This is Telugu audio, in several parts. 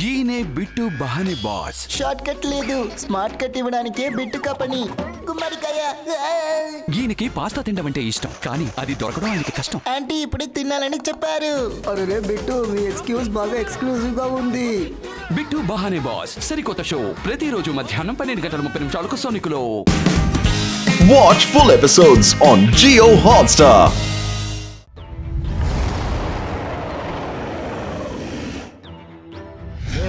ఈయనే బిట్టు బహానే బాస్. షార్ట్ కట్ లేదు, స్మార్ట్ కట్ ఇవ్వడానికే బిట్టు కంపెనీ. గుమ్మడికాయ. ఈయనకి పాస్తా తినడం అంటే ఇష్టం, కానీ అది దొరకడం ఆయనకి కష్టం. ఆంటీ ఇప్పుడే తినాలని చెప్పారు. అరే బిట్టు, మీ ఎక్స్క్యూజ్ బాగా ఎక్స్క్లూజివ్ గా ఉంది. బిట్టు బహానే బాస్ సరికొత్త షో ప్రతిరోజు మధ్యాహ్నం 12:30 సోనికులో. Watch full episodes on Jio Hotstar.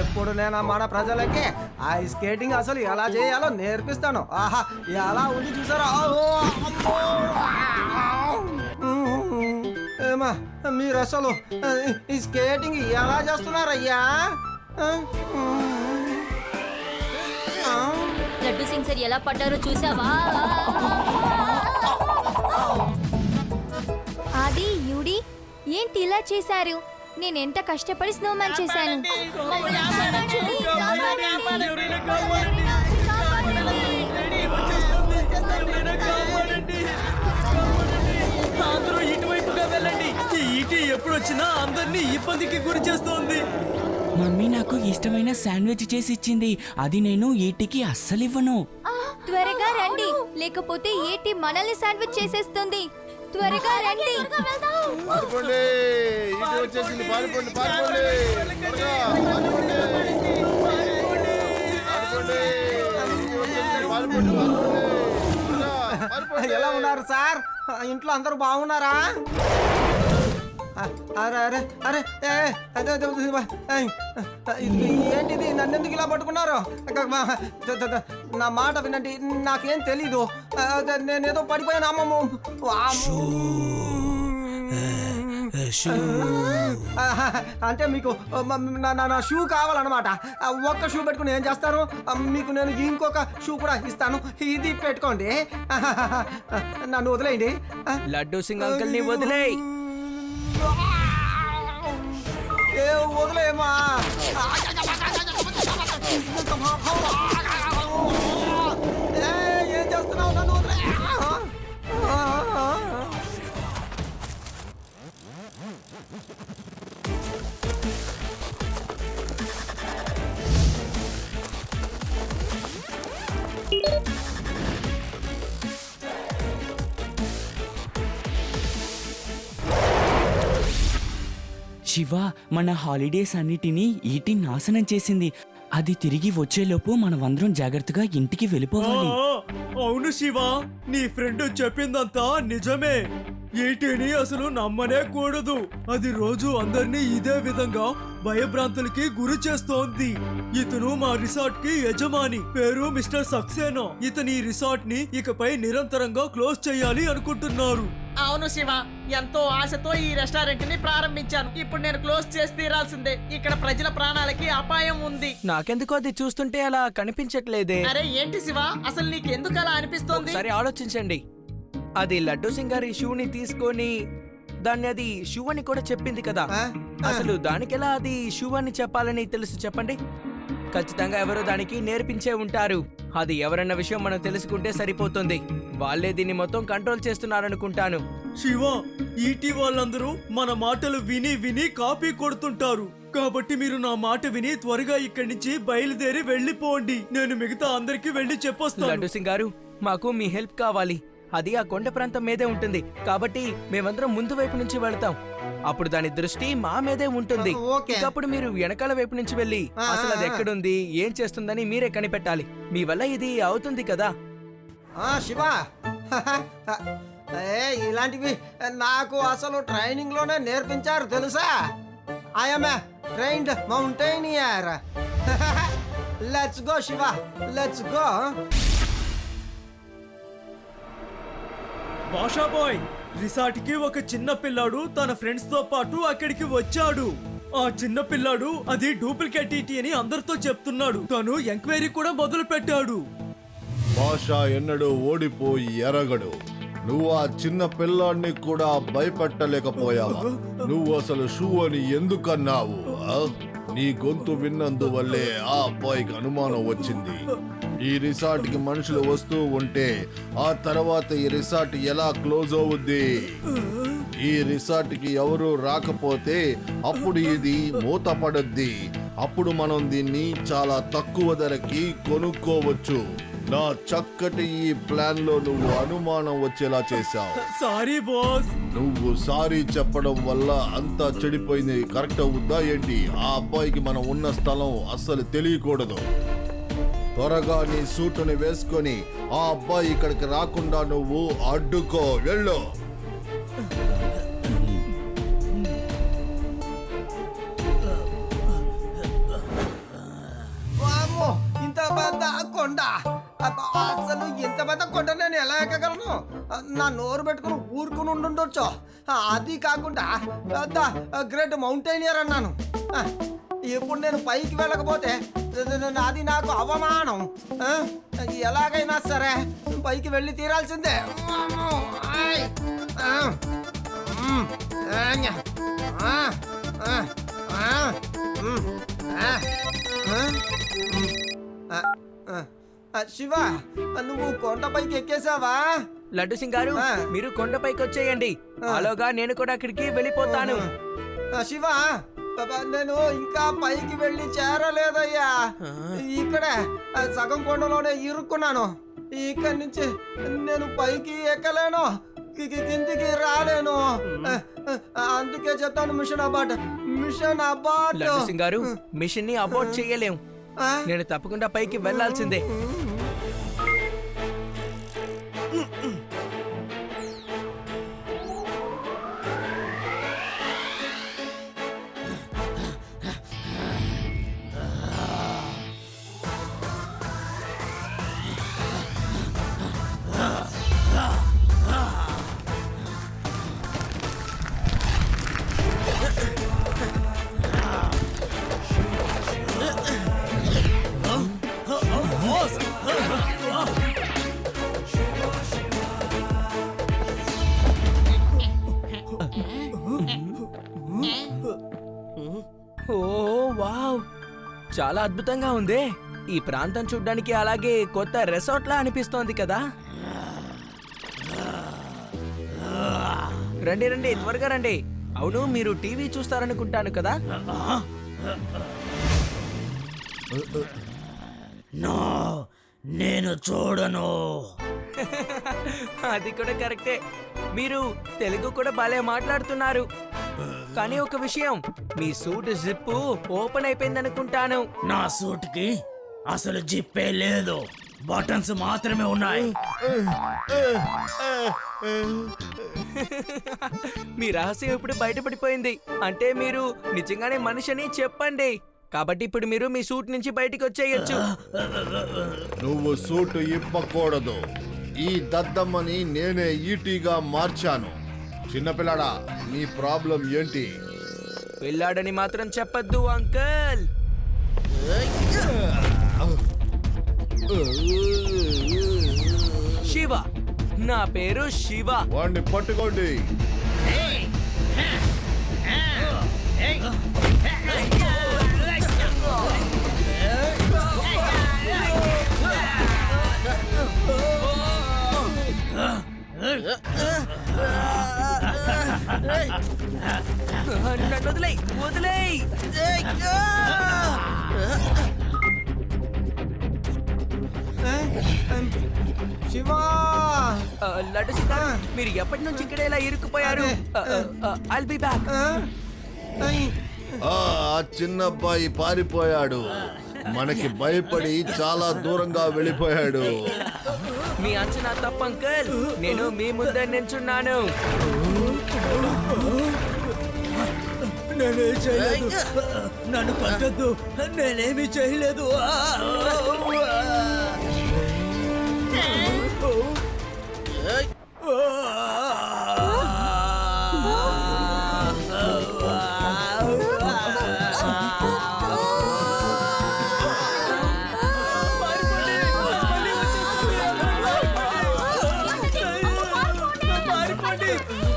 ఎప్పుడు నేను మన ప్రజలకి ఆ స్కేటింగ్ అసలు ఎలా చేయాలో నేర్పిస్తాను. ఆహా, ఎలా ఉంది చూసారా? ఏమా మీరు అసలు ఈ స్కేటింగ్ ఎలా చేస్తున్నారయ్యా? లడ్డు సింగ్ సార్ ఎలా పడ్డారో చూసావా? ఆది, యూడి ఏంటి ఇలా చేశారు? నేను ఎంత కష్టపడి స్నోమ్యాన్ చేశాను. అందరూ ఇటువైపుగా వెళ్ళండి. ఈటీ ఎప్పుడు వచ్చినా అందరినీ ఇబ్బందికి గురి చేస్తోంది. మమ్మీ నాకు ఇష్టమైన శాండ్విచ్ చేసి ఇచ్చింది. అది నేను ఈటీకి అస్సలు ఇవ్వను. త్వరగా రండి, లేకపోతే ఏటి మనల్ని శాండ్విచ్ చేసేస్తుంది. త్వరగా రండి. ఎలా ఉన్నారు సార్? ఇంట్లో అందరూ బాగున్నారా? అరే అరే అరే ఏంటిది? నన్ను ఎందుకు ఇలా పట్టుకున్నారు? నా మాట వినండి, నాకేం తెలీదు. నేనేదో పడిపోయాను. అమ్మమ్మ, అంటే మీకు నా షూ కావాలన్నమాట. ఒక్క షూ పెట్టుకుని ఏం చేస్తారు? మీకు నేను ఇంకొక షూ కూడా ఇస్తాను, ఇది పెట్టుకోండి. నన్ను వదిలేయండి. లడ్డు సింగ్ అంకుల్ ని వదిలేయ్. ఏ వదిలేయమ్మా. ఏం చేస్తున్నావు? నన్ను వదిలే. శివ, మన హాలిడేస్ అన్నిటినీ ఈటీ నాశనం చేసింది. అది తిరిగి వచ్చేలోపు మనమందరం జాగ్రత్తగా ఇంటికి వెళ్ళిపోవాలి. అవును శివ, నీ ఫ్రెండ్ చెప్పిందంతా నిజమే. ఈటీని అసలు నమ్మనే కూడదు. అది రోజు అందరినీ ఇదే విధంగా భయభ్రాంతులకి గురి చేస్తోంది. ఇతను మా రిసార్ట్ కి యజమాని, పేరు మిస్టర్ సక్సేనా. ఇతని రిసార్ట్ ని ఇకపై నిరంతరంగా క్లోజ్ చేయాలి అనుకుంటున్నారు. అవును శివ, ఎంతో ఆశతో ఈ రెస్టారెంట్ ని ప్రారంభించాను. ఇప్పుడు నేను క్లోజ్ చేసి తీరాల్సిందే. ఇక్కడ ప్రజల ప్రాణాలకి అపాయం ఉంది. నాకెందుకు అది చూస్తుంటే అలా కనిపించట్లేదే. అరే ఏంటి శివ, అసలు నీకు ఎందుకు అలా అనిపిస్తోంది? సరే ఆలోచించండి. అది లడ్డు సింగ్ గారి షూని తీసుకొని దాన్ని అది షూ అని కూడా చెప్పింది కదా. అసలు దానికెలా అది షూ అని చెప్పాలని తెలుసు చెప్పండి? ఖచ్చితంగా ఎవరో దానికి నేర్పించే ఉంటారు. అది ఎవరన్న విషయం మనం తెలుసుకుంటే సరిపోతుంది. వాళ్ళే దీన్ని మొత్తం కంట్రోల్ చేస్తున్నారనుకుంటాను. శివ, ఈటీ వాళ్ళందరూ మన మాటలు విని విని కాపీ కొడుతుంటారు. కాబట్టి మీరు నా మాట విని త్వరగా ఇక్కడి నుంచి బయలుదేరి వెళ్ళిపోండి. నేను మిగతా అందరికి వెళ్ళి చెప్పొస్తాను. లడ్డు సింగ్ గారు, మాకు మీ హెల్ప్ కావాలి. అది ఆ కొండ ప్రాంతం మీదే ఉంటుంది, కాబట్టి మేమందరం ముందు వైపు నుంచి వెళ్తాం. అప్పుడు దాని దృష్టి మా మీదే ఉంటుంది. అప్పుడు మీరు వెనకాల వైపు నుంచి వెళ్ళి అసలు అది ఎక్కడుంది, ఏం చేస్తుందని మీరే కనిపెట్టాలి. మీ వల్ల ఇది అవుతుంది కదా. శివ, ఇలాంటివి నాకు అసలు ట్రైనింగ్ లోనే నేర్పించారు తెలుసా? I'm trained mountaineer. Let's go Shiva, let's go. భాషా బాయ్, రిసార్ట్ కి ఒక చిన్న పిల్లాడు తన ఫ్రెండ్స్ తో పాటు అక్కడికి వచ్చాడు. ఆ చిన్న పిల్లాడు అది డూప్లికేట్ ఈటీ అని అందరితో చెప్తున్నాడు. తను ఎంక్వైరీ కూడా మొదలు పెట్టాడు. భాషా ఎన్నడూ ఓడిపోయి ఎరగడు. నువ్వు ఆ చిన్న పిల్లాడిని కూడా భయపెట్టలేకపోయావా? నువ్వు అసలు షూ అని ఎందుకన్నావు? నీ గొంతు విన్నందువల్లే ఆ అబ్బాయికి అనుమానం వచ్చింది. ఈ రిసార్ట్ కి మనుషులు వస్తూ ఉంటే ఆ తర్వాత ఈ రిసార్ట్ ఎలా క్లోజ్ అవుద్ది? ఈ రిసార్ట్ కి ఎవరు రాకపోతే అప్పుడు ఇది మూతపడద్ది. అప్పుడు మనం దీన్ని చాలా తక్కువ ధరకి కొనుక్కోవచ్చు. నా చక్కటి ఈ ప్లాన్ లో నువ్వు అనుమానం వచ్చేలా చేశావు. Sorry boss. నువ్వు సారీ చెప్పడం వల్ల అంతా చెడిపోయింది కరెక్ట్ అవుద్దా ఏంటి? ఆ అబ్బాయికి మనం ఉన్న స్థలం అస్సలు తెలియకూడదు. త్వరగా నీ సూటుని వేసుకొని ఆ అబ్బాయి ఇక్కడికి రాకుండా నువ్వు అడ్డుకో. వెళ్ళు. వామ్మో, ఇంత పెద్ద కొండ! అసలు ఇంత పెద్ద కొండ నేను ఎలా ఎక్కగలను? నా నోరు పెట్టుకుని ఊరుకుని ఉండుండొచ్చు. అది కాకుండా పెద్ద గ్రేట్ మౌంటైనియర్ అన్నాను. ఇప్పుడు నేను పైకి వెళ్ళకపోతే అది నాకు అవమానం. ఎలాగైనా సరే పైకి వెళ్ళి తీరాల్సిందే. వామ్మో, ఆయ్! శివ, నువ్వు కొండపైకి ఎక్కేసావా? లడ్డు సింగ్ గారు, మీరు కొండపైకి వచ్చేయండి. అలాగా నేను కూడా అక్కడికి వెళ్ళిపోతాను. శివ, నేను ఇంకా పైకి వెళ్ళి చేరలేదయ్యా. ఇక్కడే సగం కొండలోనే ఇరుక్కున్నాను. ఇక్కడి నుంచి నేను పైకి ఎక్కలేను, కిందికి రాలేను. అందుకే చెప్తాను mission abort, mission abort. Laddu Singh garu, mission ని అబార్ట్ చేయలేం. నేను తప్పకుండా పైకి వెళ్ళాల్సిందే. ఓ వావ్, చాలా అద్భుతంగా ఉంది. ఈ ప్రాంతం చూడ్డానికి అలాగే కొత్త రిసార్ట్ లా అనిపిస్తోంది కదా. రండి రండి, త్వరగా రండి. అవును, మీరు టీవీ చూస్తారనుకుంటాను కదా. నేను చూడను. అది కూడా కరెక్టే. మీరు తెలుగు కూడా భలే మాట్లాడుతున్నారు. కానీ ఒక విషయం, మీ సూట్ జిప్ ఓపెన్ అయిపోయింది అనుకుంటాను. నా సూట్ కి అసలు జిప్పే లేదు, బటన్స్ మాత్రమే ఉన్నాయి. మీ రహస్యం ఇప్పుడు బయటపడిపోయింది. అంటే మీరు నిజంగానే మనిషిని చెప్పండి. కాబట్టి ఇప్పుడు మీరు మీ సూట్ నుంచి బయటికి వచ్చేయచ్చు. నువ్వు సూటు ఇప్పకూడదు. ఈ దద్దమ్మని నేనే ఈటీగా మార్చాను. చిన్నపిల్లాడా, నీ ప్రాబ్లం ఏంటి? పిల్లాడని మాత్రం చెప్పద్దు అంకల్. శివ, నా పేరు శివ. వాడిని పట్టుకోండి. నన్ను వదిలేయ్, వదిలేయ్. శివ, లడ్డు సింగ్ గారు, మీరు ఎప్పటి నుంచి ఇక్కడ ఇలా ఇరుక్కుపోయారు? I'll be back. ఆ చిన్న అబ్బాయి పారిపోయాడు. మనకి భయపడి చాలా దూరంగా వెళ్ళిపోయాడు. మీ అంచనా తప్పు అంకల్. నేను మీ ముందే నించున్నాను. నేనేం చేయలేదు, నన్ను పట్టద్దు, నేనేమి చేయలేదు.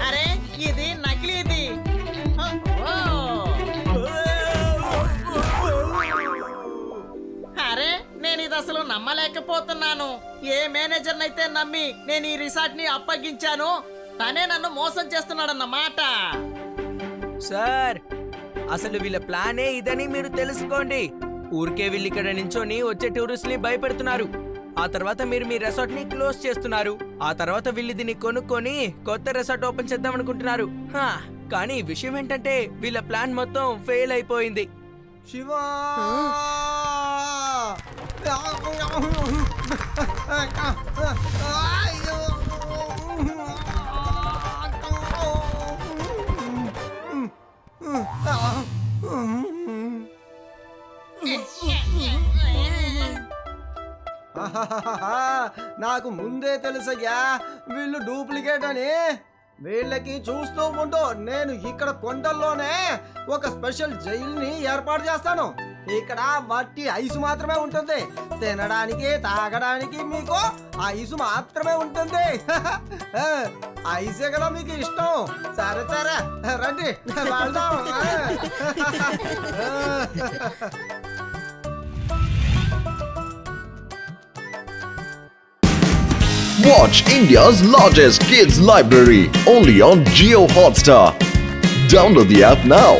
అరే, ఇది నకిలీది. అరే, నేను ఇది అసలు నమ్మలేకపోతున్నాను. ఏ మేనేజర్ అయితే నమ్మి నేను ఈ రిసార్ట్ ని అప్పగించాను, తనే నన్ను మోసం చేస్తున్నాడన్నమాట. సార్, అసలు వీళ్ళ ప్లానే ఇదని మీరు తెలుసుకోండి. ఊరికే వీళ్ళు ఇక్కడ నించొని వచ్చే టూరిస్ట్ ని భయపెడుతున్నారు. ఆ తర్వాత మీరు మీ రిసార్ట్ ని క్లోజ్ చేస్తున్నారు. ఆ తర్వాత వీళ్ళు దీన్ని కొనుక్కొని కొత్త రిసార్ట్ ఓపెన్ చేద్దాం అనుకుంటున్నారు. కానీ విషయం ఏంటంటే వీళ్ళ ప్లాన్ మొత్తం ఫెయిల్ అయిపోయింది. శివా నాకు ముందే తెలుసయ్యా వీళ్ళు డూప్లికేట్ అని. వీళ్ళకి చూస్తూ ఉంటూ నేను ఇక్కడ కొండల్లోనే ఒక స్పెషల్ జైలుని ఏర్పాటు చేస్తాను. ఇక్కడ వట్టి ఐసు మాత్రమే ఉంటుంది. తినడానికి తాగడానికి మీకు ఐసు మాత్రమే ఉంటుంది. ఐసే కదా మీకు ఇష్టం. సరే సరే రండి వెళ్దాం. Watch India's largest kids library only on Jio Hotstar. Download the app now.